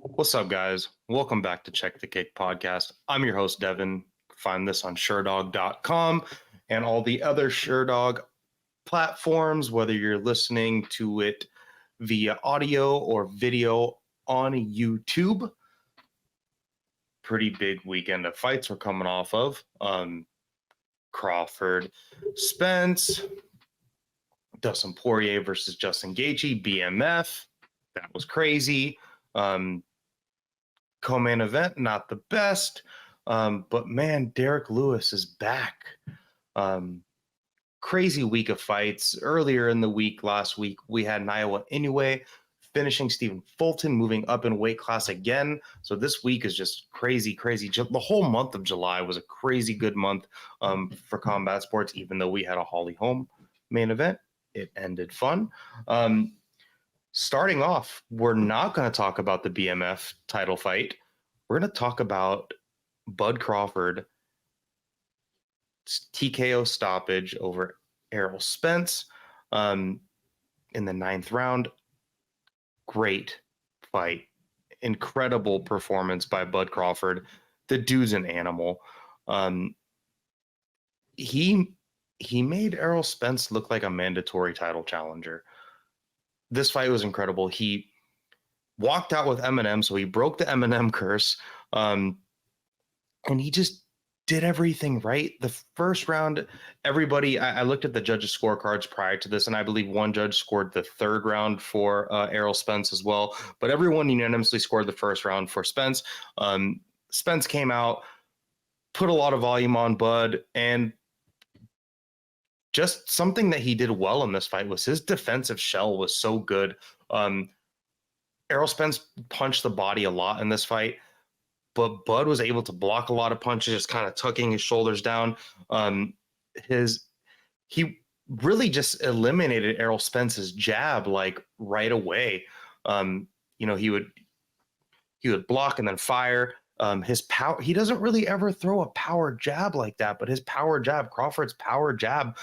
What's up, guys? Welcome back to Check the Kick podcast. I'm your host, Devin. Find this on Sherdog.com and all the other Sherdog platforms, whether you're listening to it via audio or video on YouTube. Pretty big weekend of fights we're coming off of. Crawford, Spence, Dustin Poirier versus Justin Gaethje, BMF. That was crazy. Co-main event, not the best. But man, Derrick Lewis is back. Crazy week of fights. Earlier in the week, last week, we had Iowa Inoue finishing Stephen Fulton, moving up in weight class again. So this week is just crazy. The whole month of July was a crazy good month for combat sports, even though we had a Holly Holm main event. It ended fun. Starting off, we're not going to talk about the BMF title fight. We're going to talk about Bud Crawford TKO stoppage over Errol Spence in the 9th round. Great fight. Incredible performance by Bud Crawford. The dude's an animal. He made Errol Spence look like a mandatory title challenger. This fight was incredible. He walked out with Eminem, so he broke the Eminem curse. And he just did everything right. The first round, everybody, I looked at the judges' scorecards prior to this, and I believe one judge scored the 3rd round for Errol Spence as well. But everyone unanimously scored the 1st round for Spence. Spence came out, put a lot of volume on Bud, and just something that he did well in this fight was his defensive shell was so good. Errol Spence punched the body a lot in this fight, but Bud was able to block a lot of punches, just kind of tucking his shoulders down. He really just eliminated Errol Spence's jab like right away. He would block and then fire. His power, he doesn't really ever throw a power jab like that, but his power jab, Crawford's power jab,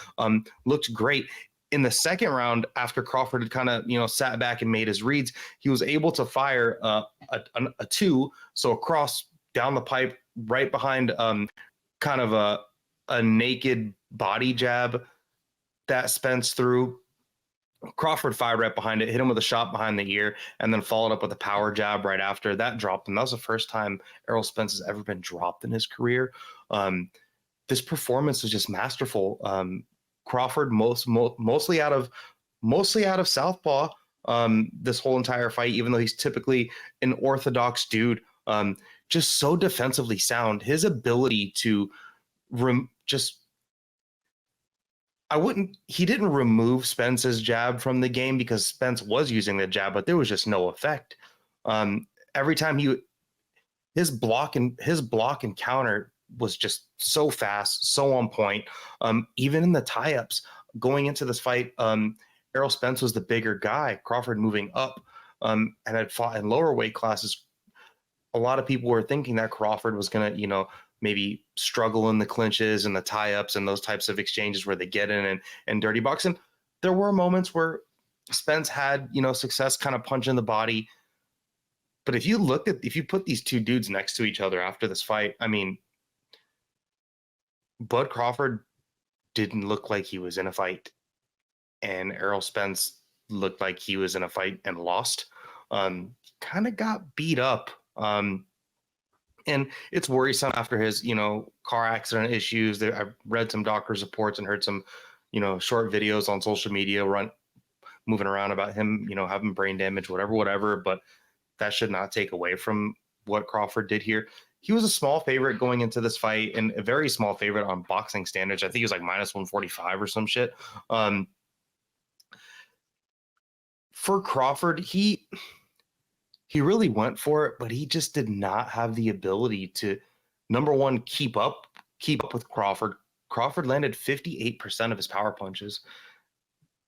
looked great. In the 2nd round, after Crawford had kind of, sat back and made his reads, he was able to fire a 2, so across down the pipe, right behind kind of a naked body jab that Spence threw. Crawford fired right behind it, hit him with a shot behind the ear, and then followed up with a power jab right after. That dropped him. That was the first time Errol Spence has ever been dropped in his career. This performance was just masterful. Crawford mostly out of southpaw this whole entire fight, even though he's typically an orthodox dude. Just so defensively sound. His ability to he didn't remove Spence's jab from the game because Spence was using the jab, but there was just no effect. Every time his block and counter was just so fast, so on point. Even in the tie-ups going into this fight, Errol Spence was the bigger guy. Crawford moving up and had fought in lower weight classes. A lot of people were thinking that Crawford was going to, maybe struggle in the clinches and the tie-ups and those types of exchanges where they get in and dirty box. And there were moments where Spence had, success kind of punching the body. But if you put these two dudes next to each other after this fight, I mean, Bud Crawford didn't look like he was in a fight, and Errol Spence looked like he was in a fight and lost. Kind of got beat up. And it's worrisome after his, car accident issues. I've read some doctor's reports and heard some, short videos on social media moving around about him, having brain damage, whatever. But that should not take away from what Crawford did here. He was a small favorite going into this fight and a very small favorite on boxing standards. I think he was like minus 145 or some shit. For Crawford, he really went for it, but he just did not have the ability to, number one, keep up with Crawford. Crawford landed 58% of his power punches,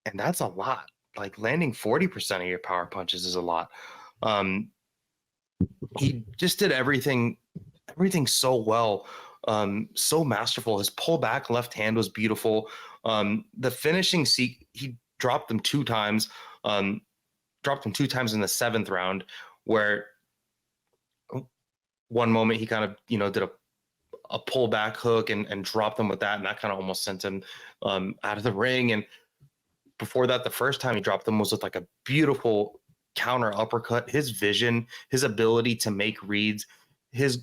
and that's a lot. Like landing 40% of your power punches is a lot. He just did everything so well, so masterful. His pullback left hand was beautiful. The finishing he dropped them 2 times. Dropped him 2 times in the 7th round, where one moment he kind of, did a pullback hook and dropped him with that. And that kind of almost sent him out of the ring. And before that, the first time he dropped him was with like a beautiful counter uppercut. His vision, his ability to make reads, his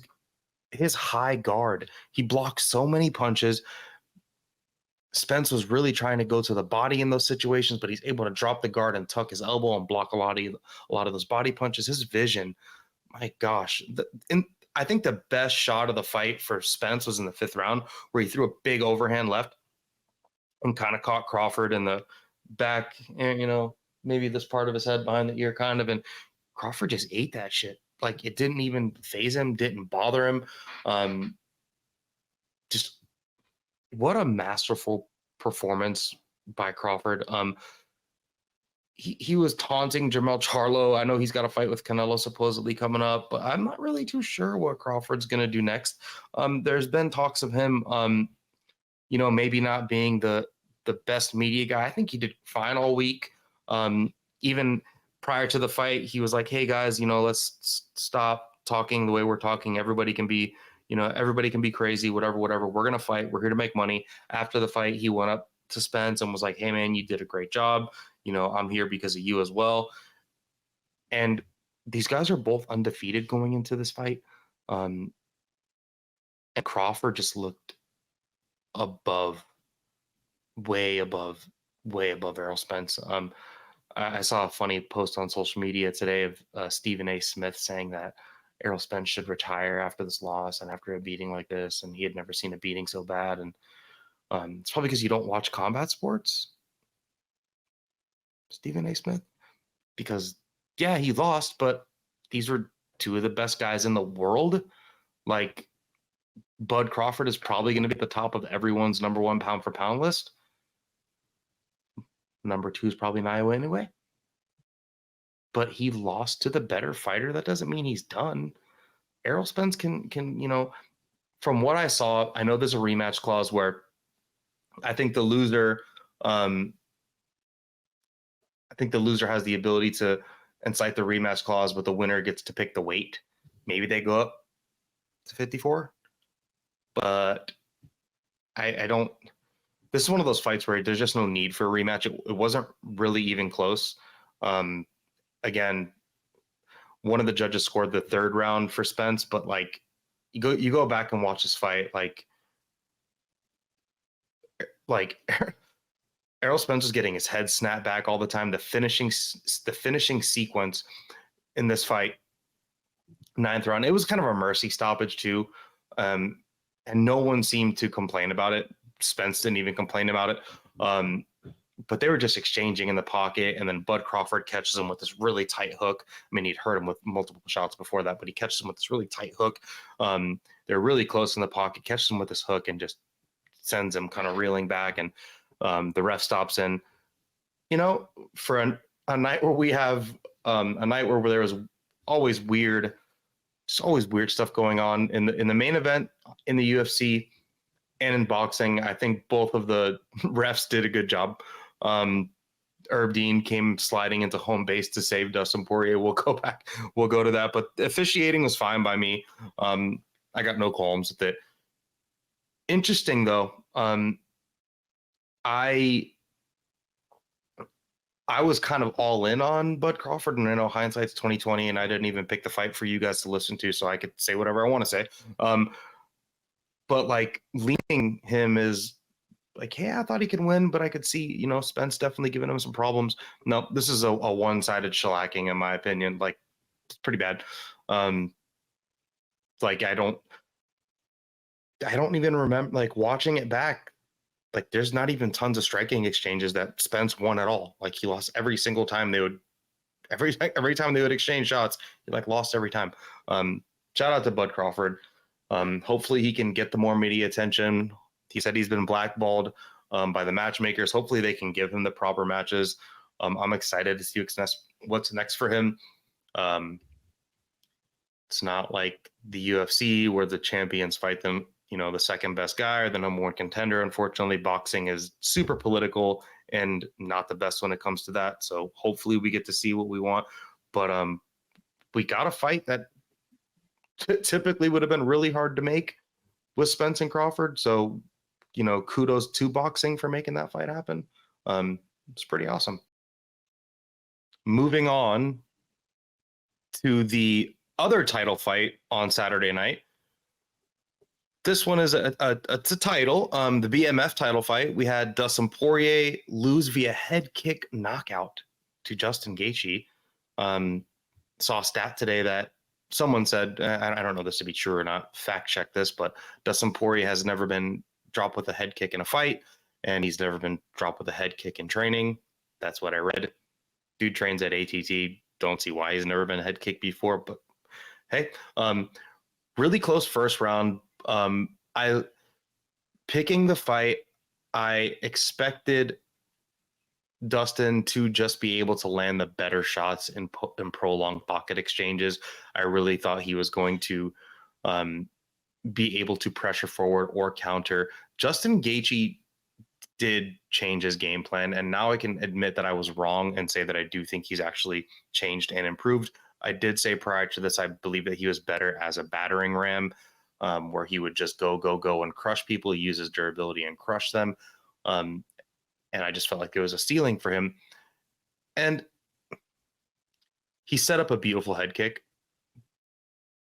high guard. He blocked so many punches. Spence was really trying to go to the body in those situations, but he's able to drop the guard and tuck his elbow and block a lot of those body punches. His vision, my gosh. I think the best shot of the fight for Spence was in the 5th round, where he threw a big overhand left and kind of caught Crawford in the back, maybe this part of his head behind the ear kind of, and Crawford just ate that shit. Like, it didn't even phase him, didn't bother him. Just what a masterful performance by Crawford. He was taunting Jermell Charlo. I know he's got a fight with Canelo supposedly coming up, but I'm not really too sure what Crawford's going to do next. There's been talks of him, maybe not being the best media guy. I think he did fine all week. Even prior to the fight, he was like, hey guys, let's stop talking the way we're talking. Everybody can be crazy, whatever. We're going to fight. We're here to make money. After the fight, he went up to Spence and was like, hey man, you did a great job. I'm here because of you as well. And these guys are both undefeated going into this fight. And Crawford just looked way above Errol Spence. I saw a funny post on social media today of Stephen A. Smith saying that Errol Spence should retire after this loss and after a beating like this, and he had never seen a beating so bad. And it's probably because you don't watch combat sports, Stephen A. Smith, because yeah, he lost, but these were two of the best guys in the world. Like, Bud Crawford is probably going to be at the top of everyone's number 1 pound for pound list. Number 2 is probably Naoya anyway. But he lost to the better fighter. That doesn't mean he's done. Errol Spence can from what I saw, I know there's a rematch clause where I think the loser has the ability to incite the rematch clause, but the winner gets to pick the weight. Maybe they go up to 54. But I don't. This is one of those fights where there's just no need for a rematch. It wasn't really even close. Again, one of the judges scored the 3rd round for Spence, but like you go back and watch this fight, like Errol Spence was getting his head snapped back all the time. The finishing sequence in this fight, 9th round, it was kind of a mercy stoppage too. And no one seemed to complain about it. Spence didn't even complain about it. But they were just exchanging in the pocket, and then Bud Crawford catches him with this really tight hook. I mean, he'd hurt him with multiple shots before that, but he catches him with this really tight hook. They're really close in the pocket, catches him with this hook, and just sends him kind of reeling back. And the ref stops in. For a night where we have a night where there was always weird stuff going on in the main event in the UFC and in boxing. I think both of the refs did a good job. Herb Dean came sliding into home base to save Dustin Poirier. We'll go to that, but the officiating was fine by me. I got no qualms with it. Interesting though. I was kind of all in on Bud Crawford, and I know hindsight's 2020, and I didn't even pick the fight for you guys to listen to, so I could say whatever I want to say. But like, leaning him is like, hey, I thought he could win, but I could see, Spence definitely giving him some problems. No, this is a one-sided shellacking, in my opinion. Like, it's pretty bad. Like, I don't even remember, like, watching it back. Like, there's not even tons of striking exchanges that Spence won at all. Like, he lost every single time every time they would exchange shots. He lost every time. Shout out to Bud Crawford. Hopefully he can get the more media attention. He said he's been blackballed by the matchmakers. Hopefully they can give him the proper matches. I'm excited to see what's next for him. It's not like the UFC where the champions fight them, the second best guy or the number 1 contender. Unfortunately, boxing is super political and not the best when it comes to that. So hopefully we get to see what we want. But we got a fight that typically would have been really hard to make with Spence and Crawford. So, kudos to boxing for making that fight happen. It's pretty awesome. Moving on to the other title fight on Saturday night. This one is it's a title, the BMF title fight. We had Dustin Poirier lose via head kick knockout to Justin Gaethje. Saw a stat today that someone said, I don't know this to be true or not, fact check this, but Dustin Poirier has never been dropped with a head kick in a fight, and he's never been dropped with a head kick in training. That's what I read. Dude trains at ATT. Don't see why he's never been head kicked before, but hey, really close first round. I picking the fight, I expected Dustin to just be able to land the better shots in prolonged pocket exchanges. I really thought he was going to be able to pressure forward or counter. Justin Gaethje did change his game plan, and now I can admit that I was wrong and say that I do think he's actually changed and improved. I did say prior to this, I believe that he was better as a battering ram, where he would just go and crush people, use his durability and crush them. And I just felt like there was a ceiling for him. And he set up a beautiful head kick,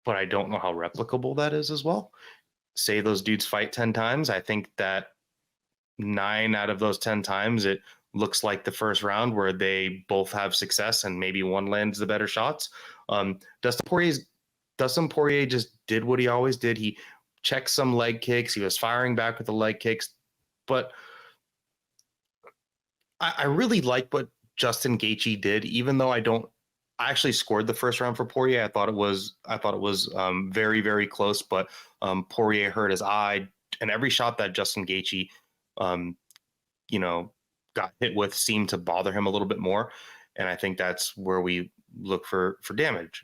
but I don't know how replicable that is as well. Say those dudes fight 10 times. I think that 9 out of those 10 times, it looks like the first round where they both have success and maybe one lands the better shots. Dustin Poirier just did what he always did. He checked some leg kicks. He was firing back with the leg kicks, but I really like what Justin Gaethje did, even though I actually scored the first round for Poirier. I thought it was very, very close, but Poirier hurt his eye, and every shot that Justin Gaethje, got hit with seemed to bother him a little bit more. And I think that's where we look for damage.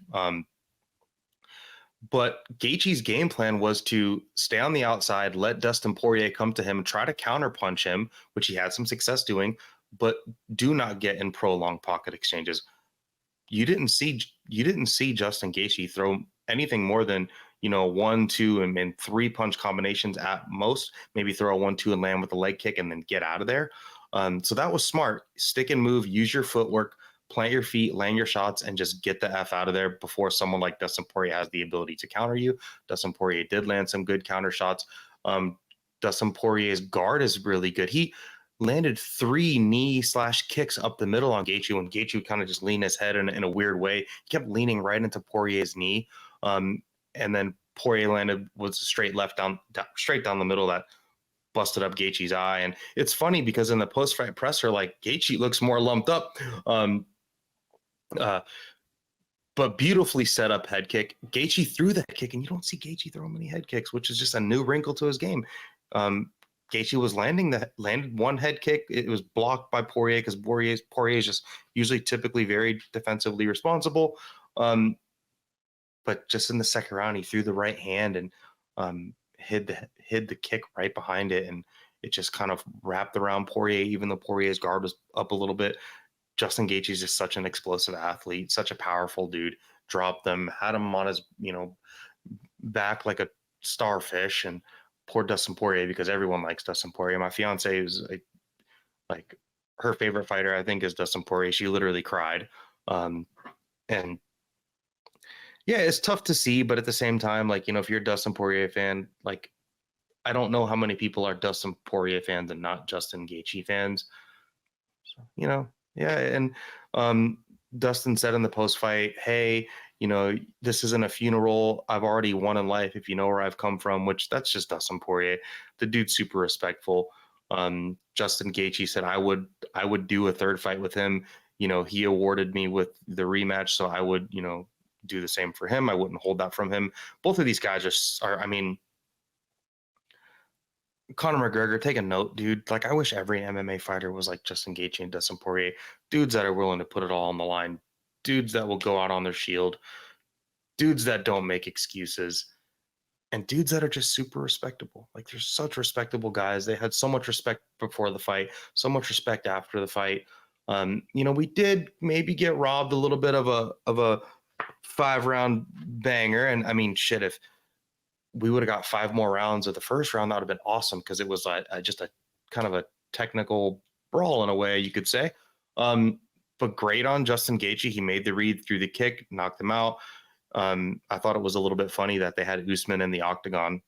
But Gaethje's game plan was to stay on the outside, let Dustin Poirier come to him, try to counterpunch him, which he had some success doing, but do not get in prolonged pocket exchanges. You didn't see Justin Gaethje throw anything more than 1, 2, and 3 punch combinations at most. Maybe throw a 1, 2 and land with a leg kick and then get out of there. So that was smart. Stick and move. Use your footwork. Plant your feet, land your shots, and just get the F out of there before someone like Dustin Poirier has the ability to counter you. Dustin Poirier did land some good counter shots. Dustin Poirier's guard is really good. He landed 3 knee/kicks up the middle on Gaethje when Gaethje kind of just leaned his head in a weird way. He kept leaning right into Poirier's knee. And then Poirier was straight down the middle that busted up Gaethje's eye. And it's funny because in the post-fight presser, like, Gaethje looks more lumped up. But beautifully set up head kick. Gaethje threw the kick, and you don't see Gaethje throw many head kicks, which is just a new wrinkle to his game. Gaethje was landed one head kick. It was blocked by Poirier because Poirier is just usually typically very defensively responsible. But just in the second round, he threw the right hand and hid the kick right behind it, and it just kind of wrapped around Poirier, even though Poirier's guard was up a little bit. Justin Gaethje is just such an explosive athlete, such a powerful dude. Dropped them, had him on his back like a starfish, and poor Dustin Poirier, because everyone likes Dustin Poirier. My fiance is like her favorite fighter, I think, is Dustin Poirier. She literally cried. And yeah, it's tough to see, but at the same time, like, if you're a Dustin Poirier fan, like, I don't know how many people are Dustin Poirier fans and not Justin Gaethje fans. So, yeah. And Dustin said in the post-fight, hey, this isn't a funeral. I've already won in life, if you know where I've come from, which that's just Dustin Poirier. The dude's super respectful. Justin Gaethje said, I would do a third fight with him. He awarded me with the rematch, so I would, do the same for him. I wouldn't hold that from him. Both of these guys are, Conor McGregor, take a note, dude. Like, I wish every MMA fighter was like Justin Gaethje and Dustin Poirier. Dudes that are willing to put it all on the line. Dudes that will go out on their shield. Dudes that don't make excuses. And dudes that are just super respectable. Like, they're such respectable guys. They had so much respect before the fight, so much respect after the fight. We did maybe get robbed a little bit of a 5-round banger. And I mean, shit, if we would have got 5 more rounds of the first round, that would have been awesome because it was just a kind of a technical brawl in a way, you could say. But great on Justin Gaethje. He made the read through the kick, knocked him out. I thought it was a little bit funny that they had Usman in the octagon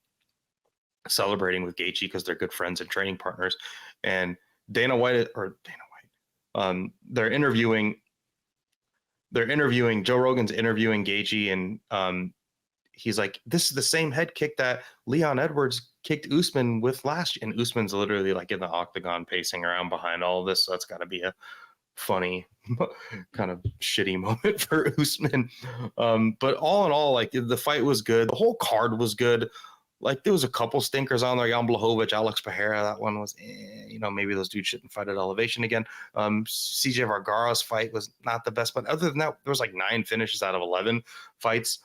celebrating with Gaethje because they're good friends and training partners. And Dana White, they're interviewing Joe Rogan's interviewing Gaethje, and he's like, this is the same head kick that Leon Edwards kicked Usman with last year. And Usman's literally like in the octagon pacing around behind all of this. So that's got to be a funny kind of shitty moment for Usman. But all in all, like the fight was good. The whole card was good. Like there was a couple stinkers on there. Jan Blachowicz, Alex Pereira. That one was, maybe those dudes shouldn't fight at elevation again. CJ Vergara's fight was not the best, but other than that, there was like 9 finishes out of 11 fights.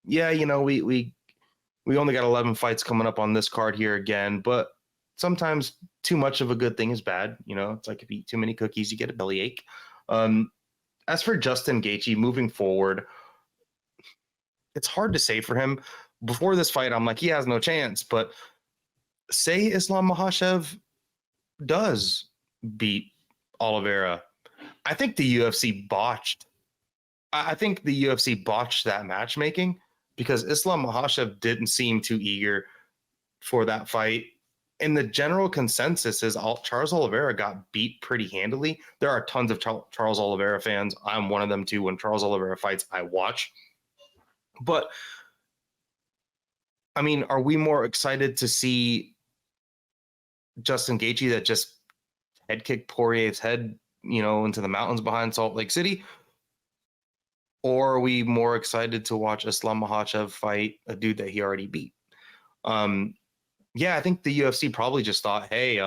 Yeah, we only got 11 fights coming up on this card here again, but sometimes too much of a good thing is bad. It's like if you eat too many cookies, you get a bellyache. As for Justin Gaethje moving forward, it's hard to say for him. Before this fight, I'm like, he has no chance. But say Islam Makhachev does beat Oliveira, I think the UFC botched. I think the UFC botched that matchmaking because Islam Makhachev didn't seem too eager for that fight. And the general consensus is Charles Oliveira got beat pretty handily. There are tons of Charles Oliveira fans. I'm one of them too. When Charles Oliveira fights, I watch. But I mean, are we more excited to see Justin Gaethje that just head kicked Poirier's head, into the mountains behind Salt Lake City? Or are we more excited to watch Islam Makhachev fight a dude that he already beat? Yeah, I think the UFC probably just thought, hey,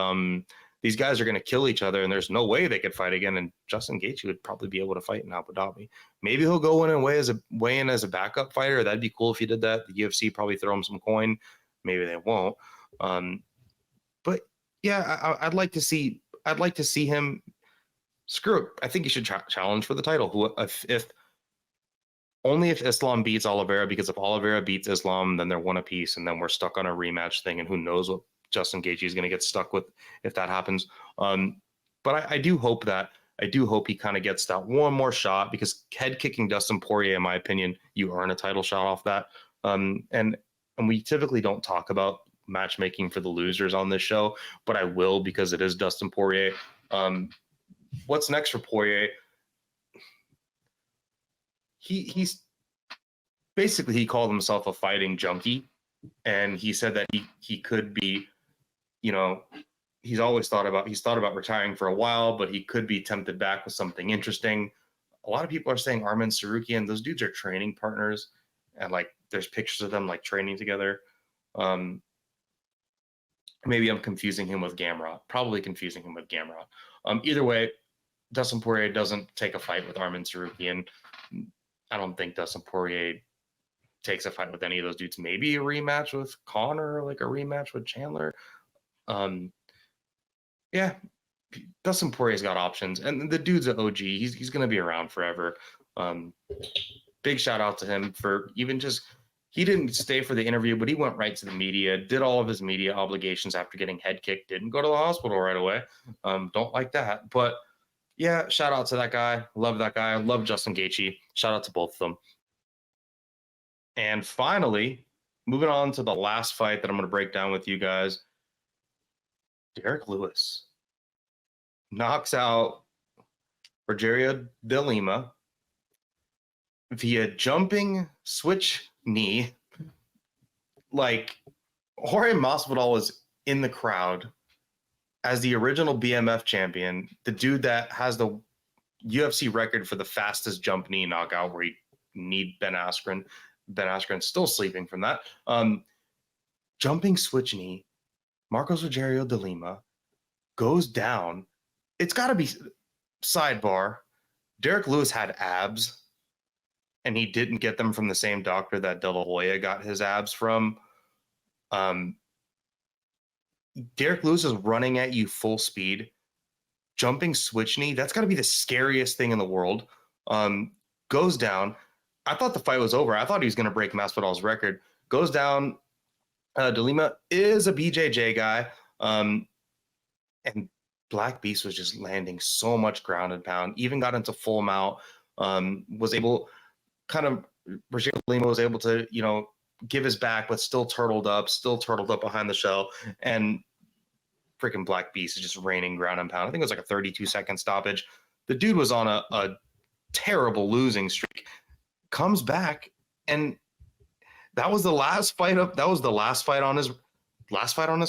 these guys are going to kill each other and there's no way they could fight again. And Justin Gaethje would probably be able to fight in Abu Dhabi. Maybe he'll go in and weigh in as a backup fighter. That'd be cool if he did that. The UFC probably throw him some coin. Maybe they won't. But yeah, I'd like to see him. Screw it. I think he should challenge for the title. Only if Islam beats Oliveira, because if Oliveira beats Islam, then they're one apiece, and then we're stuck on a rematch thing, and who knows what Justin Gaethje is going to get stuck with if that happens. But I do hope he kind of gets that one more shot, because head kicking Dustin Poirier, in my opinion, you earn a title shot off that. And we typically don't talk about matchmaking for the losers on this show, but I will because it is Dustin Poirier. What's next for Poirier? He's basically, he called himself a fighting junkie, and he said that he could be, he's thought about retiring for a while, but he could be tempted back with something interesting. A lot of people are saying Arman Tsarukyan. Those dudes are training partners, and like there's pictures of them like training together. Maybe I'm confusing him with Gamrot. Probably confusing him with Gamrot. Either way, Dustin Poirier doesn't take a fight with Arman Tsarukyan. I don't think Dustin Poirier takes a fight with any of those dudes. Maybe a rematch with Conor, like a rematch with Chandler. Yeah, Dustin Poirier's got options, and the dude's an OG. He's going to be around forever. Big shout out to him for even just, he didn't stay for the interview, but he went right to the media, did all of his media obligations after getting head kicked, didn't go to the hospital right away. Don't like that, but yeah, shout out to that guy. Love that guy. Love Justin Gaethje. Shout out to both of them. And finally, moving on to the last fight that I'm going to break down with you guys. Derrick Lewis knocks out Rogerio de Lima via jumping switch knee. Like, Jorge Masvidal was in the crowd as the original BMF champion, the dude that has the UFC record for the fastest jump knee knockout, where he kneed Ben Askren. Ben Askren's still sleeping from that. Jumping switch knee, Marcos Rogerio de Lima goes down. It's got to be, sidebar, Derrick Lewis had abs, and he didn't get them from the same doctor that De La Hoya got his abs from. Derrick Lewis is running at you full speed, jumping switch knee. That's got to be the scariest thing in the world. goes down. I thought the fight was over. I thought he was going to break Masvidal's record. Goes down. De Lima is a BJJ guy. And Black Beast was just landing so much ground and pound, even got into full mount, was able Rogerio Lima was able to, give his back, but still turtled up behind the shell. And freaking Black Beast is just raining ground and pound. I think it was like a 32-second stoppage. The dude was on a terrible losing streak, comes back, and that was the last fight on his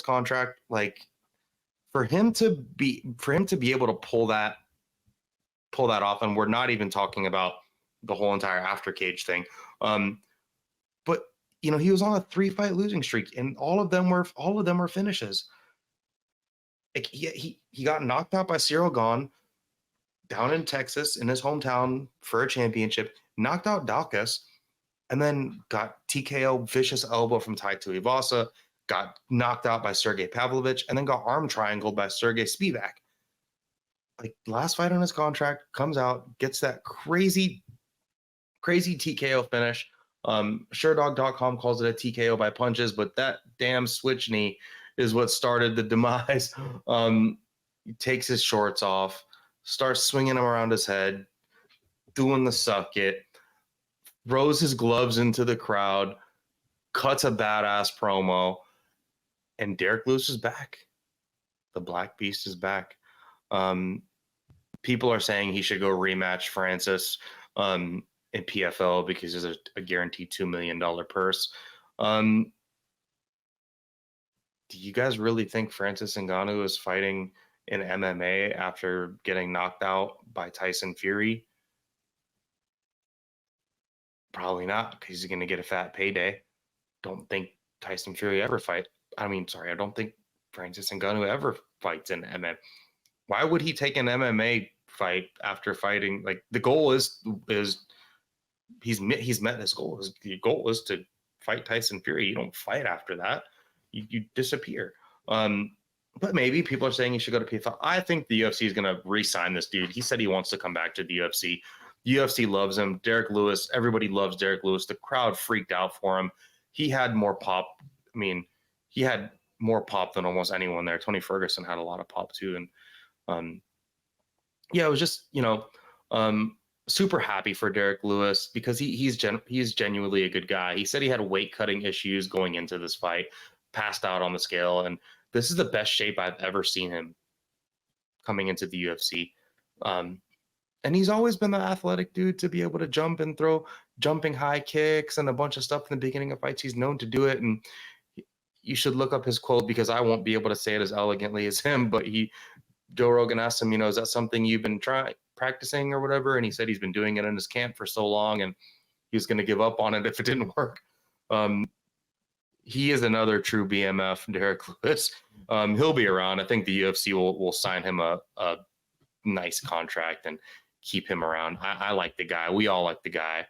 contract. Like, for him to be able to pull that off, and we're not even talking about the whole entire after cage thing. But he was on a 3-fight losing streak, and all of them were finishes. Like, he got knocked out by Cyril Gahn down in Texas in his hometown for a championship, knocked out Dawkins, and then got TKO vicious elbow from Tai Tuivasa, got knocked out by Sergey Pavlovich, and then got arm triangled by Sergey Spivak. Like, last fight on his contract, comes out, gets that crazy TKO finish. Sherdog.com calls it a TKO by punches, but that damn switch knee is what started the demise. He takes his shorts off, starts swinging them around his head, doing the suck it, throws his gloves into the crowd, cuts a badass promo, and Derrick Lewis is back. The Black Beast is back. People are saying he should go rematch Francis in PFL because there's a guaranteed $2 million purse. Do you guys really think Francis Ngannou is fighting in MMA after getting knocked out by Tyson Fury? Probably not, because he's going to get a fat payday. Don't think Tyson Fury ever fight. I don't think Francis Ngannou ever fights in MMA. Why would he take an MMA fight after fighting? Like, the goal is he's met his goal. The goal is to fight Tyson Fury. You don't fight after that. You disappear. But maybe people are saying he should go to PFL. I think the UFC is going to re-sign this dude. He said he wants to come back to the UFC. The UFC loves him. Derrick Lewis, everybody loves Derrick Lewis. The crowd freaked out for him. He had more pop. I mean, he had more pop than almost anyone there. Tony Ferguson had a lot of pop too. And it was just, super happy for Derrick Lewis because he's genuinely a good guy. He said he had weight cutting issues going into this fight, passed out on the scale, and this is the best shape I've ever seen him coming into the UFC. And he's always been the athletic dude to be able to jump and throw jumping high kicks and a bunch of stuff in the beginning of fights. He's known to do it. And you should look up his quote because I won't be able to say it as elegantly as him, but Joe Rogan asked him, is that something you've been practicing or whatever? And he said he's been doing it in his camp for so long and he was going to give up on it if it didn't work. He is another true BMF, Derrick Lewis. He'll be around. I think the UFC will sign him a nice contract and keep him around. I like the guy. We all like the guy.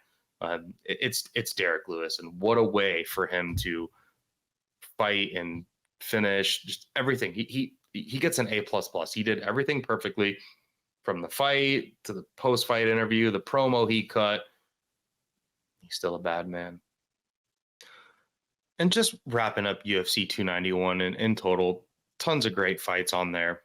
It's Derrick Lewis, and what a way for him to fight and finish. Just everything. He gets an A++. He did everything perfectly, from the fight to the post-fight interview, the promo he cut. He's still a bad man. And just wrapping up UFC 291 in total, tons of great fights on there.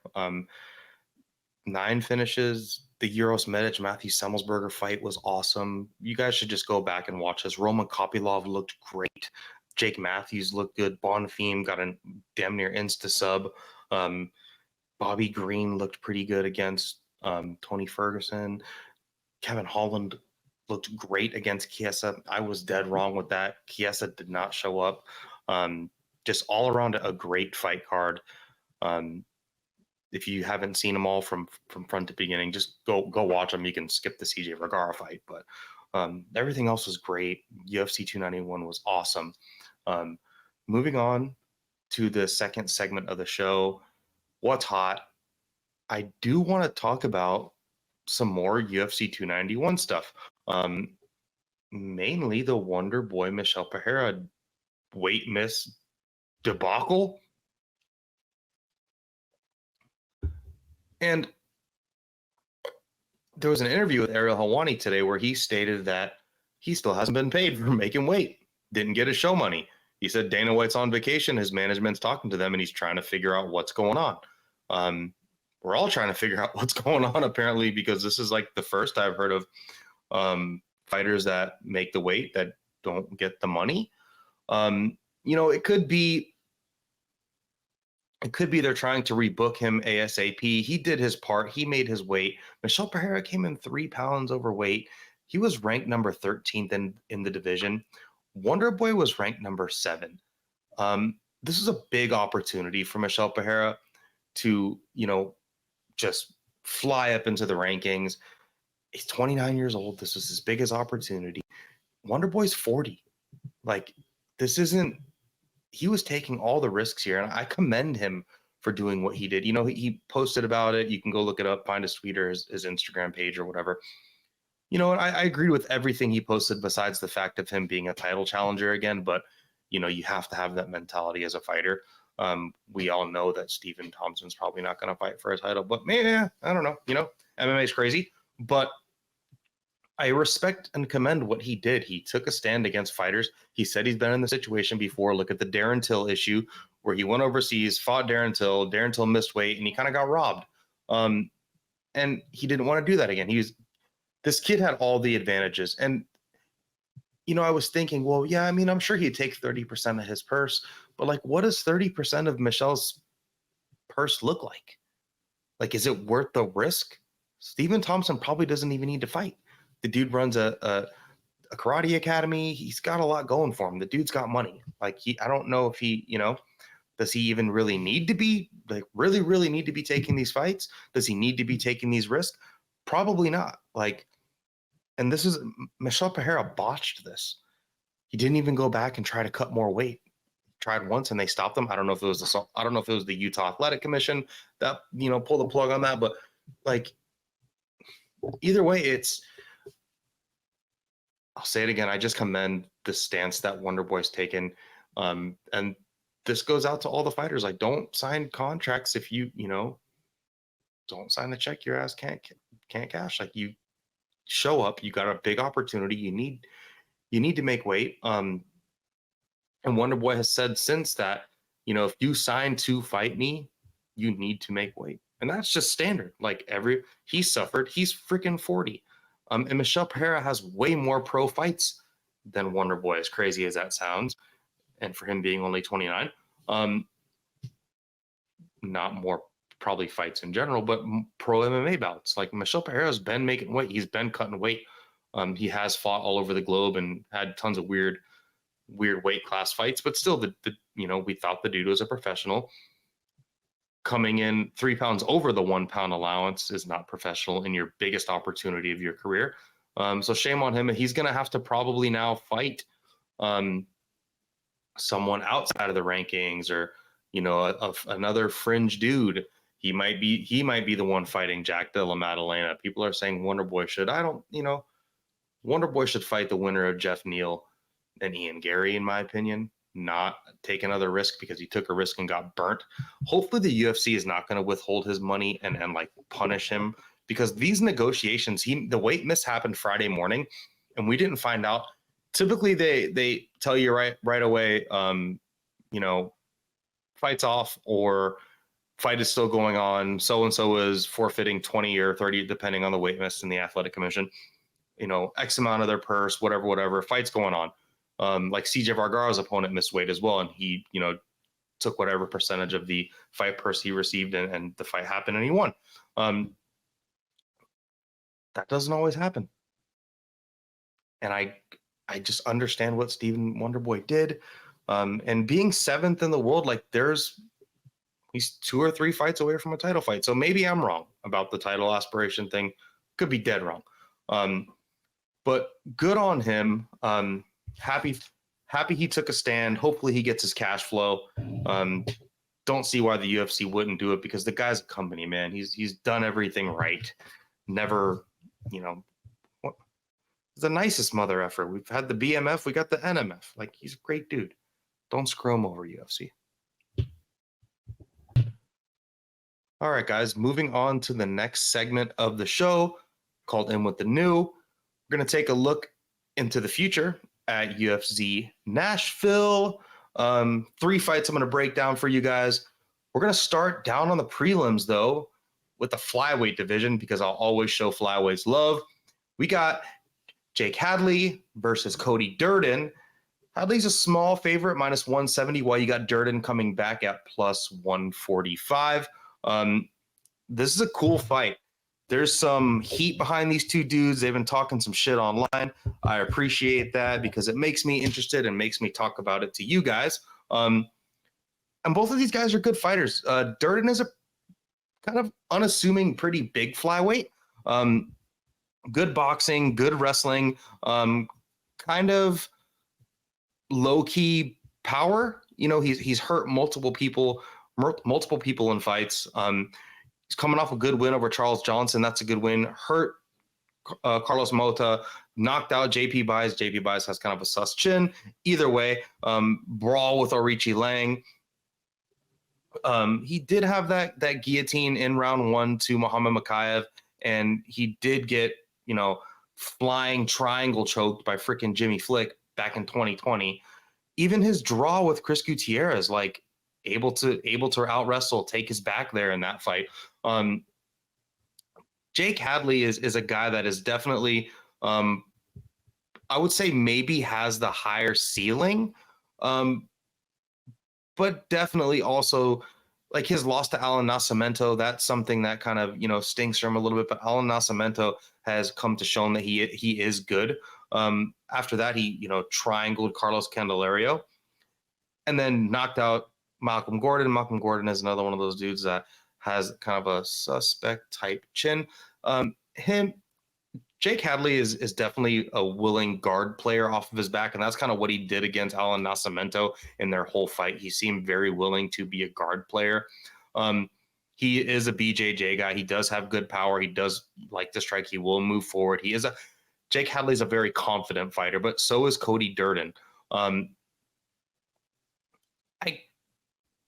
9 finishes. The Euros Medic Matthew Semmelsberger fight was awesome. You guys should just go back and watch this. Roman Kopylov looked great. Jake Matthews looked good. Bonfim got a damn near insta-sub. Bobby Green looked pretty good against Tony Ferguson. Kevin Holland looked great against Chiesa. I was dead wrong with that. Chiesa did not show up. Just all around a great fight card. If you haven't seen them all from front to beginning, just go watch them. You can skip the CJ Vergara fight, but everything else was great. UFC 291 was awesome. Moving on to the second segment of the show, what's hot? I do want to talk about some more UFC 291 stuff. Mainly the Wonder Boy Michel Pereira weight miss debacle. And there was an interview with Ariel Helwani today where he stated that he still hasn't been paid for making weight, didn't get his show money. He said Dana White's on vacation, his management's talking to them, and he's trying to figure out what's going on. We're all trying to figure out what's going on, apparently, because this is like the first I've heard of fighters that make the weight that don't get the money. It could be they're trying to rebook him ASAP. He did his part. He made his weight. Michel Pereira came in 3 pounds overweight. He was ranked number 13th in the division. Wonder Boy was ranked number 7. This is a big opportunity for Michel Pereira to, just fly up into the rankings. He's 29 years old. This was his biggest opportunity. Wonder Boy's 40. Like, this isn't, he was taking all the risks here, and I commend him for doing what he did. He posted about it. You can go look it up, find his tweet or his Instagram page or whatever. And I agree with everything he posted besides the fact of him being a title challenger again. But, you have to have that mentality as a fighter. We all know that Stephen Thompson's probably not going to fight for a title, but man, I don't know. MMA is crazy, but I respect and commend what he did. He took a stand against fighters. He said he's been in the situation before. Look at the Darren Till issue where he went overseas, fought Darren Till. Darren Till missed weight, and he kind of got robbed. And he didn't want to do that again. This kid had all the advantages. And, I was thinking, well, yeah, I'm sure he'd take 30% of his purse, but like, what does 30% of Michel's purse look like? Like, is it worth the risk? Stephen Thompson probably doesn't even need to fight. The dude runs a karate academy. He's got a lot going for him. The dude's got money. Like, I don't know if he, does he even really need to be really, really need to be taking these fights? Does he need to be taking these risks? Probably not. And this is Michel Pereira botched this. He didn't even go back and try to cut more weight. Tried once and they stopped him. I don't know if it was the Utah Athletic Commission that, pulled the plug on that, but either way, I'll say it again. I just commend the stance that Wonder Boy's taken. And this goes out to all the fighters. Don't sign contracts if you don't sign the check your ass can't cash. You show up, you got a big opportunity. You need to make weight. And Wonder Boy has said since that, if you sign to fight me, you need to make weight. And that's just standard. He suffered. He's freaking 40. And Michel Pereira has way more pro fights than Wonder Boy, as crazy as that sounds. And for him being only 29, not more probably fights in general, but pro MMA bouts. Michel Pereira's been making weight. He's been cutting weight. He has fought all over the globe and had tons of weird weight class fights, but still we thought the dude was a professional. Coming in 3 pounds over the 1 pound allowance is not professional in your biggest opportunity of your career. So shame on him. He's going to have to probably now fight someone outside of the rankings or, another fringe dude. He might be the one fighting Jack Della Maddalena. People are saying Wonder Boy should. Wonder Boy should fight the winner of Jeff Neal and Ian Gary, in my opinion. Not take another risk because he took a risk and got burnt. Hopefully the UFC is not going to withhold his money and punish him, because these negotiations, the weight miss happened Friday morning and we didn't find out. Typically they tell you right away, fight's off or fight is still going on. So-and-so is forfeiting 20 or 30, depending on the weight miss in the athletic commission, X amount of their purse, whatever, fight's going on. CJ Vergara's opponent missed weight as well, and he, took whatever percentage of the fight purse he received, and the fight happened, and he won. That doesn't always happen, and I just understand what Stephen Wonderboy did, and being 7th in the world, he's 2 or 3 fights away from a title fight. So maybe I'm wrong about the title aspiration thing. Could be dead wrong, but good on him. Happy he took a stand. Hopefully he gets his cash flow. Don't see why the UFC wouldn't do it, because the guy's a company, man. He's done everything right. Never, he's the nicest mother effer. We've had the BMF, we got the NMF. He's a great dude. Don't screw him over, UFC. All right, guys, moving on to the next segment of the show. called In with the New. We're going to take a look into the future at UFC Nashville. 3 fights I'm going to break down for you guys. We're going to start down on the prelims, though, with the flyweight division, because I'll always show flyweights love. We got Jake Hadley versus Cody Durden. Hadley's a small favorite, minus 170, while you got Durden coming back at plus 145. This is a cool fight. There's some heat behind these two dudes. They've been talking some shit online. I appreciate that because it makes me interested and makes me talk about it to you guys. And both of these guys are good fighters. Durden is a kind of unassuming, pretty big flyweight. Good boxing, good wrestling, kind of low-key power. You know, he's hurt multiple people in fights. He's coming off a good win over Charles Johnson. That's a good win. Hurt Carlos Mota, knocked out JP Buys. JP Buys has kind of a sus chin. Either way, brawl with Orichi Lang. He did have that guillotine in round 1 to Muhammad Makayev, and he did get, you know, flying triangle choked by freaking Jimmy Flick back in 2020. Even his draw with Chris Gutierrez, like able to out wrestle, take his back there in that fight. Jake Hadley is a guy that is definitely, I would say maybe has the higher ceiling, but definitely also like his loss to Alan Nascimento. That's something that kind of, you know, stings for him a little bit, but Alan Nascimento has come to show that he is good. After that, he, you know, triangled Carlos Candelario and then knocked out Malcolm Gordon. Malcolm Gordon is another one of those dudes that has kind of a suspect type chin. Jake Hadley is definitely a willing guard player off of his back, and that's kind of what he did against Alan Nascimento in their whole fight. He seemed very willing to be a guard player. He is a BJJ guy. He does have good power. He does like to strike. He will move forward. Jake Hadley's a very confident fighter, but so is Cody Durden.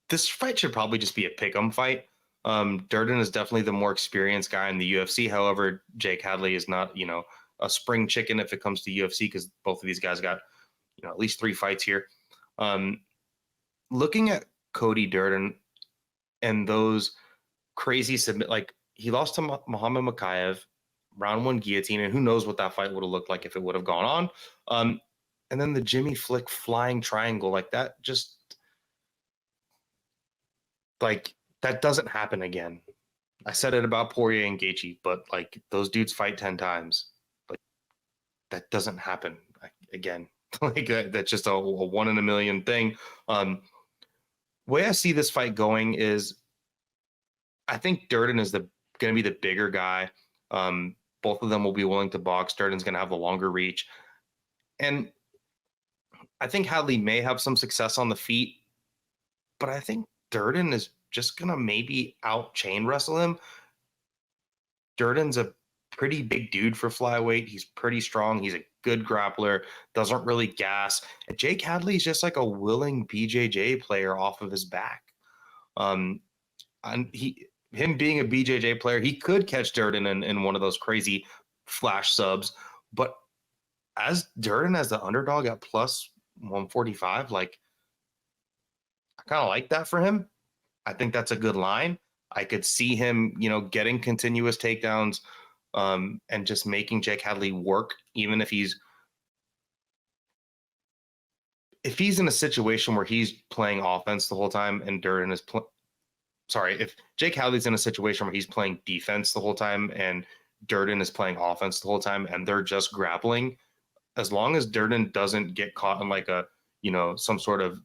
This fight should probably just be a pick'em fight. Durden is definitely the more experienced guy in the UFC. However, Jake Hadley is not, you know, a spring chicken if it comes to UFC, because both of these guys got, you know, at least 3 fights here. Looking at Cody Durden and those crazy submit, like he lost to Muhammad Makayev, round 1 guillotine, and who knows what that fight would have looked like if it would have gone on. And then the Jimmy Flick flying triangle, like that, just like that doesn't happen again. I said it about Poirier and Gaethje, but like those dudes fight 10 times. Like that doesn't happen again. Like that's just a 1 in a million thing. Way I see this fight going is I think Durden is going to be the bigger guy. Both of them will be willing to box. Durden's going to have the longer reach. And I think Hadley may have some success on the feet, but I think Durden is just going to maybe out chain wrestle him. Durden's a pretty big dude for flyweight. He's pretty strong. He's a good grappler, doesn't really gas. And Jake Hadley is just like a willing BJJ player off of his back. And him being a BJJ player, he could catch Durden in one of those crazy flash subs. But as Durden as the underdog at plus 145, like I kind of like that for him. I think that's a good line. I could see him, you know, getting continuous takedowns and just making Jake Hadley work, even if he's in a situation where he's playing offense the whole time and Durden is if Jake Hadley's in a situation where he's playing defense the whole time and Durden is playing offense the whole time and they're just grappling, as long as Durden doesn't get caught in like a, you know, some sort of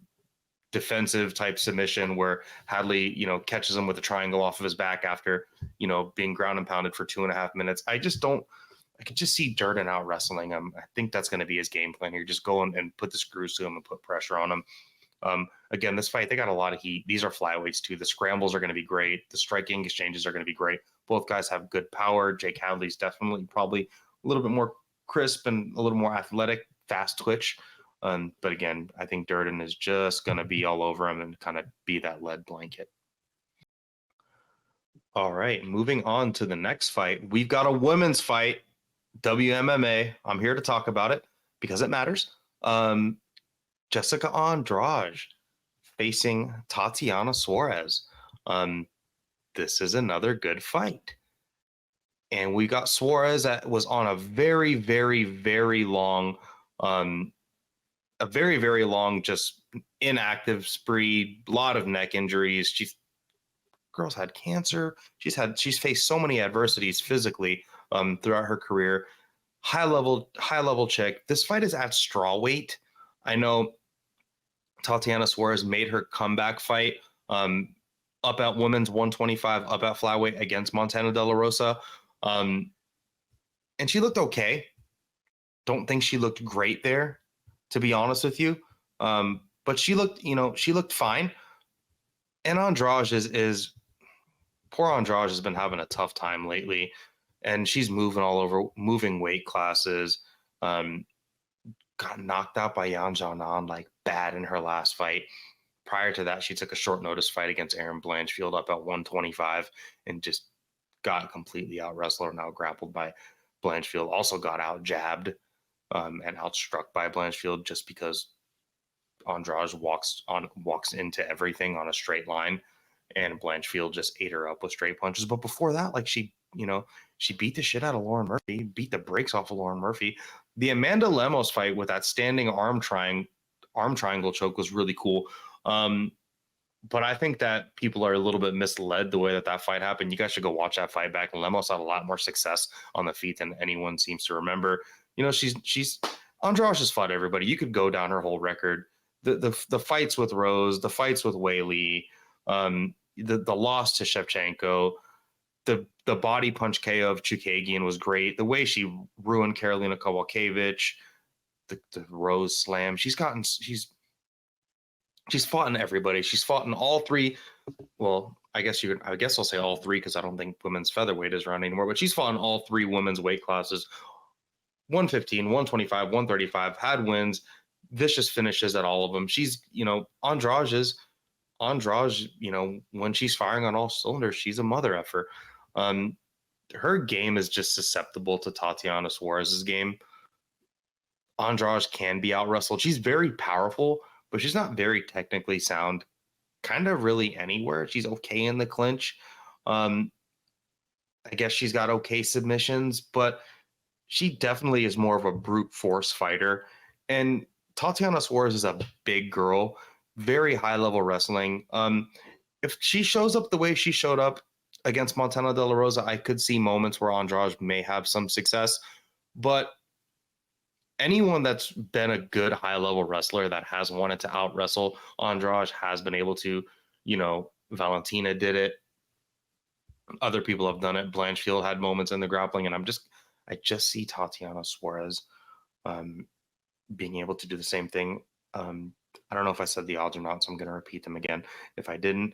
defensive type submission where Hadley, you know, catches him with a triangle off of his back after, you know, being ground and pounded for 2.5 minutes. I could just see Durden out wrestling him. I think that's going to be his game plan here. Just go and put the screws to him and put pressure on him. Again, this fight, they got a lot of heat. These are flyweights too. The scrambles are going to be great. The striking exchanges are going to be great. Both guys have good power. Jake Hadley's definitely probably a little bit more crisp and a little more athletic, fast twitch. But again, I think Durden is just going to be all over him and kind of be that lead blanket. All right, moving on to the next fight. We've got a women's fight, WMMA. I'm here to talk about it because it matters. Jessica Andrade facing Tatiana Suarez. This is another good fight. And we got Suarez that was on a very, very, very long, just inactive spree, a lot of neck injuries. Girl's had cancer. She's faced so many adversities physically throughout her career. High level chick. This fight is at straw weight. I know Tatiana Suarez made her comeback fight up at women's 125, up at flyweight against Montana De La Rosa. And she looked okay. Don't think she looked great there, to be honest with you. But she looked fine. And Andrade is poor Andrade has been having a tough time lately. And she's moving weight classes. Got knocked out by Yan Xiaonan like bad in her last fight. Prior to that, she took a short notice fight against Erin Blanchfield up at 125 and just got completely out wrestled and out grappled by Blanchfield. Also got out jabbed and outstruck by Blanchfield just because Andrade walks into everything on a straight line, and Blanchfield just ate her up with straight punches. But before that, like she beat the shit out of Lauren Murphy, beat the brakes off of Lauren Murphy. The Amanda Lemos fight with that standing arm triangle choke was really cool. But I think that people are a little bit misled the way that fight happened. You guys should go watch that fight back. And Lemos had a lot more success on the feet than anyone seems to remember. She's Andrade has fought everybody. You could go down her whole record. The fights with Rose, the fights with Weili, the loss to Shevchenko, the body punch KO of Chukagian was great. The way she ruined Karolina Kowalkiewicz, the Rose slam. She's fought in everybody. She's fought in all three. Well, I guess I'll say all three because I don't think women's featherweight is around anymore. But she's fought in all three women's weight classes: 115, 125, 135. Had wins, vicious finishes at all of them. She's Andrade. When she's firing on all cylinders, she's a mother effer. Her game is just susceptible to Tatiana Suarez's game. Andrade can be out wrestled. She's very powerful, but she's not very technically sound. Kind of really anywhere. She's okay in the clinch. I guess she's got okay submissions, but she definitely is more of a brute force fighter. And Tatiana Suarez is a big girl, very high level wrestling. If she shows up the way she showed up against Montana De La Rosa, I could see moments where Andrade may have some success, but anyone that's been a good high level wrestler that has wanted to out wrestle Andrade has been able to. Valentina did it. Other people have done it. Blanchfield had moments in the grappling, and I just see Tatiana Suarez being able to do the same thing. I don't know if I said the odds or not, so I'm going to repeat them again if I didn't.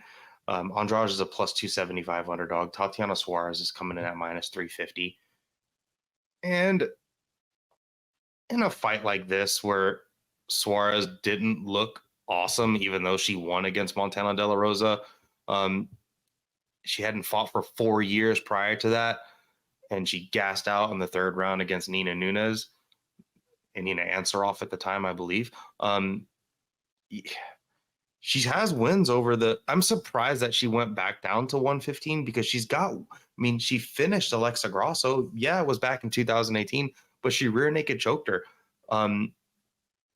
Andrade is a plus 275 underdog. Tatiana Suarez is coming in at minus 350. And in a fight like this where Suarez didn't look awesome, even though she won against Montana De La Rosa, she hadn't fought for 4 years prior to that, and she gassed out in the third round against Nina Nunes and Nina Ansaroff at the time, I believe. She has wins over I'm surprised that she went back down to 115 because she finished Alexa Grasso. Yeah, it was back in 2018, but she rear naked choked her.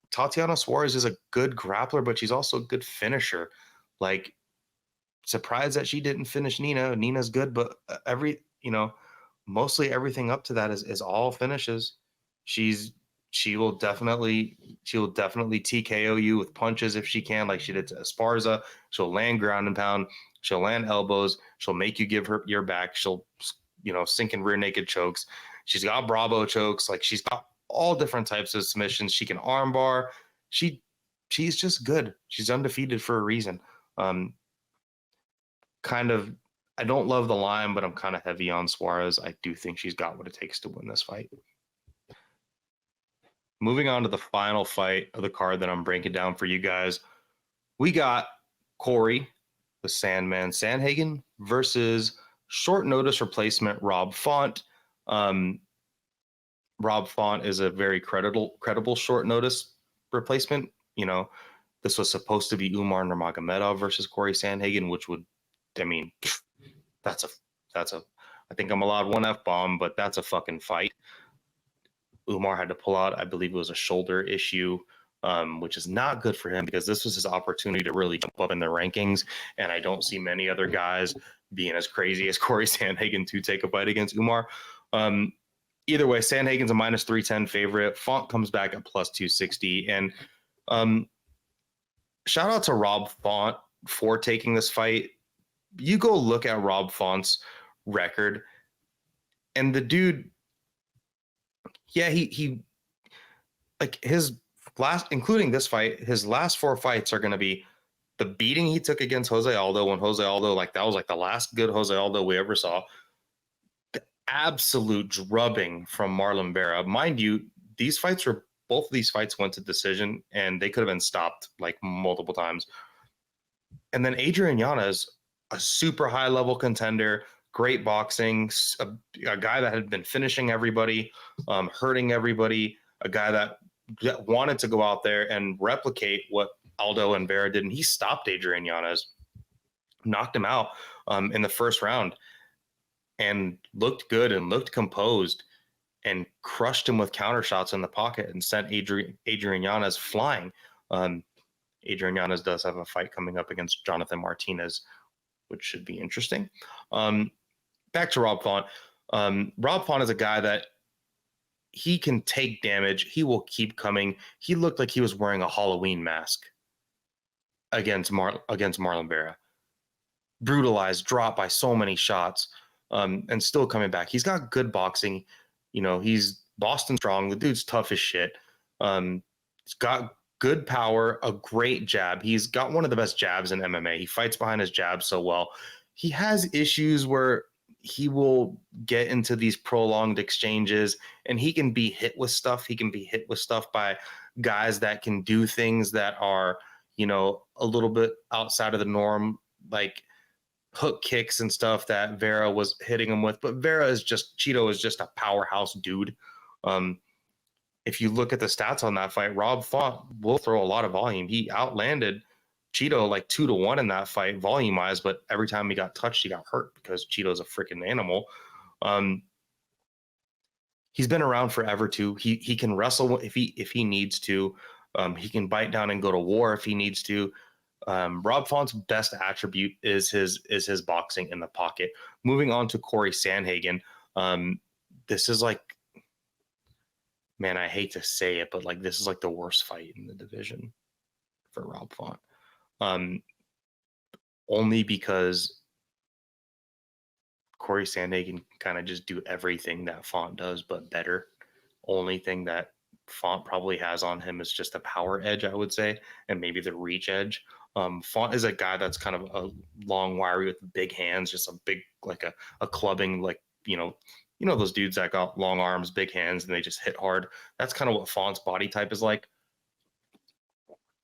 Tatiana Suarez is a good grappler, but she's also a good finisher. Like, surprised that she didn't finish Nina. Nina's good, but mostly everything up to that is all finishes. She will definitely TKO you with punches if she can, like she did to Esparza. She'll land ground and pound. She'll land elbows. She'll make you give her your back. She'll, sink in rear naked chokes. She's got Bravo chokes. Like, she's got all different types of submissions. She can armbar. She's just good. She's undefeated for a reason. I don't love the line, but I'm kind of heavy on Suarez. I do think she's got what it takes to win this fight. Moving on to the final fight of the card that I'm breaking down for you guys. We got Cory, the Sandman Sandhagen, versus short notice replacement, Rob Font. Rob Font is a very credible short notice replacement. You know, this was supposed to be Umar Nurmagomedov versus Cory Sandhagen, which would, I mean, that's a, I think I'm allowed one F-bomb, but that's a fucking fight. Umar had to pull out, I believe it was a shoulder issue, which is not good for him because this was his opportunity to really jump up in the rankings. And I don't see many other guys being as crazy as Cory Sandhagen to take a fight against Umar. Either way, Sandhagen's a minus 310 favorite. Font comes back at plus 260. And shout out to Rob Font for taking this fight. You go look at Rob Font's record, and the dude, yeah, he like his last, including this fight, his last 4 fights are going to be the beating he took against Jose Aldo, when Jose Aldo, like, that was like the last good Jose Aldo we ever saw. The absolute drubbing from Marlon Vera. Mind you, both of these fights went to decision, and they could have been stopped like multiple times. And then Adrian Yanez, a super high level contender, great boxing, a guy that had been finishing everybody, hurting everybody, a guy that wanted to go out there and replicate what Aldo and Vera did. And he stopped Adrian Yanez, knocked him out in the first round, and looked good and looked composed and crushed him with counter shots in the pocket and sent Adrian Yanez flying. Adrian Yanez does have a fight coming up against Jonathan Martinez, which should be interesting. Back to Rob Font. Rob Font is a guy that he can take damage. He will keep coming. He looked like he was wearing a Halloween mask against Marlon Vera. Brutalized, dropped by so many shots, and still coming back. He's got good boxing. You know, he's Boston strong. The dude's tough as shit. He's got good power, a great jab. He's got one of the best jabs in MMA. He fights behind his jab so well. He has issues where he will get into these prolonged exchanges, and he can be hit with stuff. He can be hit with stuff by guys that can do things that are, you know, a little bit outside of the norm, like hook kicks and stuff that Vera was hitting him with. But Cheeto is just a powerhouse dude. If you look at the stats on that fight, Rob Font will throw a lot of volume. He outlanded Cheeto like 2-1 in that fight, volume-wise, but every time he got touched, he got hurt because Cheeto's a freaking animal. He's been around forever too. He can wrestle if he needs to. He can bite down and go to war if he needs to. Rob Font's best attribute is his boxing in the pocket. Moving on to Cory Sandhagen. This is like, man, I hate to say it, but like, this is like the worst fight in the division for Rob Font. Only because Cory Sandhagen can kind of just do everything that Font does, but better. Only thing that Font probably has on him is just the power edge, I would say, and maybe the reach edge. Font is a guy that's kind of a long, wiry with big hands, just a big, like a clubbing, like, you know, those dudes that got long arms, big hands, and they just hit hard. That's kind of what Font's body type is like.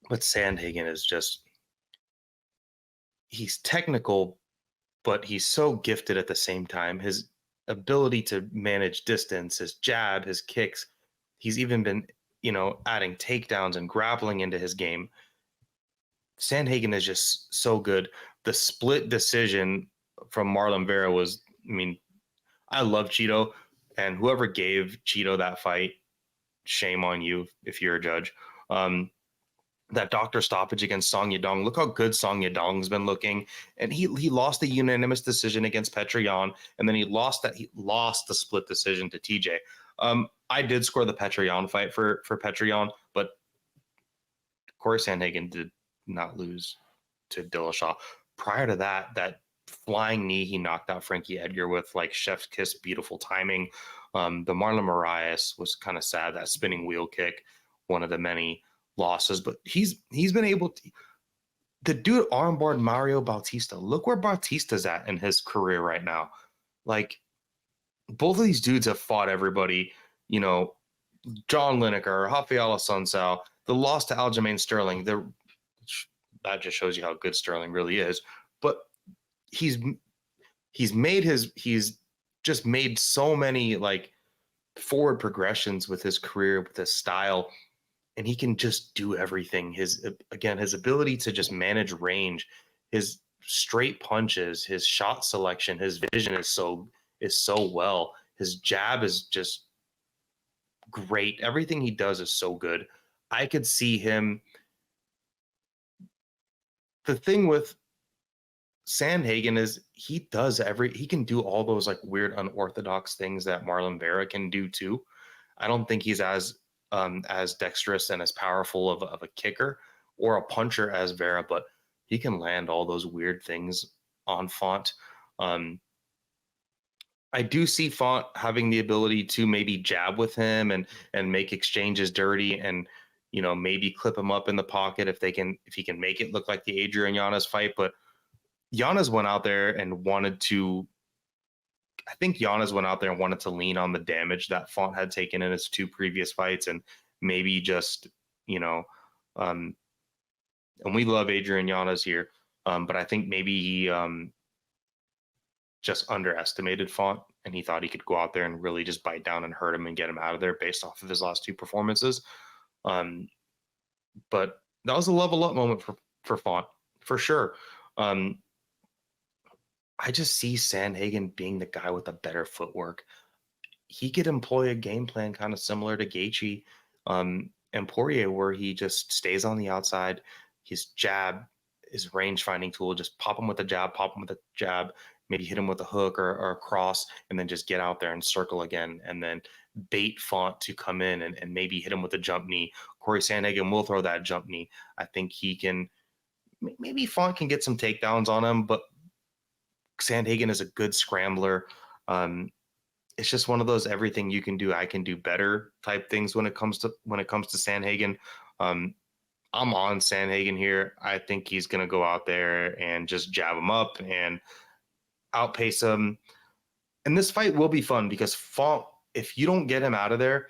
But Sandhagen is just, he's technical, but he's so gifted at the same time. His ability to manage distance, his jab, his kicks, he's even been, you know, adding takedowns and grappling into his game. Sandhagen is just so good. The split decision from Marlon Vera was, I mean, I love Cheeto, and whoever gave Cheeto that fight, shame on you if you're a judge. That doctor stoppage against Song Yadong, look how good Song Yadong's been looking. And he lost the unanimous decision against Petr Yan, and then he lost the split decision to TJ. I did score the Petr Yan fight for Petr Yan, but Cory Sandhagen did not lose to Dillashaw. Prior to that flying knee he knocked out Frankie Edgar with, like, chef's kiss, beautiful timing. The Marlon Moraes was kind of sad, that spinning wheel kick, one of the many losses, but he's been able to. The dude armbarred Mario Bautista. Look where Bautista's at in his career right now. Like, both of these dudes have fought everybody, you know, John Lineker, Rafael Assunção, the loss to Aljamain Sterling. That just shows you how good Sterling really is. But he's he's just made so many like forward progressions with his career, with his style, and he can just do everything. His ability to just manage range, his straight punches, his shot selection, his vision is so well. His jab is just great. Everything he does is so good. I could see him. The thing with Sandhagen is he can do all those like weird unorthodox things that Marlon Vera can do too. I don't think he's as dexterous and as powerful of a kicker or a puncher as Vera, but he can land all those weird things on Font. I do see Font having the ability to maybe jab with him and make exchanges dirty and maybe clip him up in the pocket if he can make it look like the Adrian Yanez fight. But Yanez went out there and wanted to. I think Yanez went out there and wanted to lean on the damage that Font had taken in his 2 previous fights and maybe just, and we love Adrian Yanez here, but I think maybe he just underestimated Font and he thought he could go out there and really just bite down and hurt him and get him out of there based off of his last 2 performances. But that was a level up moment for Font, for sure. I just see Sandhagen being the guy with the better footwork. He could employ a game plan kind of similar to Gaethje and Poirier, where he just stays on the outside. His jab, his range finding tool, just pop him with a jab, maybe hit him with a hook or a cross, and then just get out there and circle again, and then bait Font to come in and maybe hit him with a jump knee. Cory Sandhagen will throw that jump knee. I think he can, maybe Font can get some takedowns on him, but Sandhagen is a good scrambler. It's just one of those everything you can do, I can do better type things when it comes to Sandhagen. I'm on Sandhagen here. I think he's going to go out there and just jab him up and outpace him. And this fight will be fun because Font, if you don't get him out of there,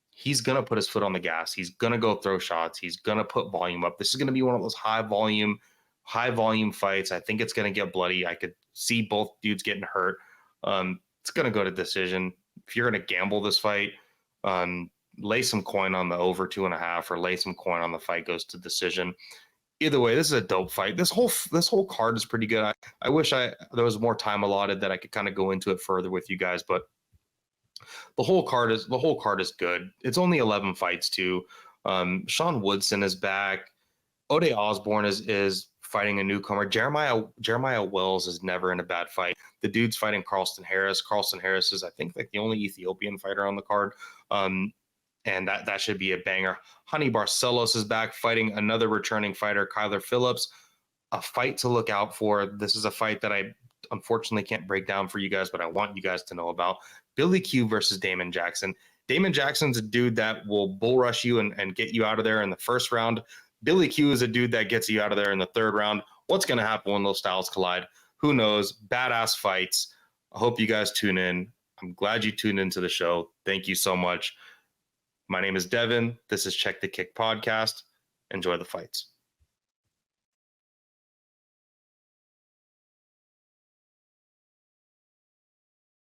he's going to put his foot on the gas. He's going to go throw shots. He's going to put volume up. This is going to be one of those high volume fights. I think it's going to get bloody. I could see both dudes getting hurt. It's going to go to decision. If you're going to gamble this fight, lay some coin on the over 2.5 or lay some coin on the fight goes to decision. Either way, this is a dope fight. This whole card is pretty good. I wish there was more time allotted that I could kind of go into it further with you guys, but the whole card is good. It's only 11 fights too. Sean Woodson is back. Ode Osborne is fighting a newcomer. Jeremiah Wells is never in a bad fight. The dude's fighting Carlston Harris. Carlston Harris is, I think, like the only Ethiopian fighter on the card. And that should be a banger. Honey Barcelos is back fighting another returning fighter, Kyler Phillips. A fight to look out for. This is a fight that I unfortunately can't break down for you guys, but I want you guys to know about. Billy Q versus Damon Jackson. Damon Jackson's a dude that will bull rush you and get you out of there in the first round. Billy Q is a dude that gets you out of there in the third round. What's going to happen when those styles collide? Who knows? Badass fights. I hope you guys tune in. I'm glad you tuned into the show. Thank you so much. My name is Devin. This is Check the Kick podcast. Enjoy the fights.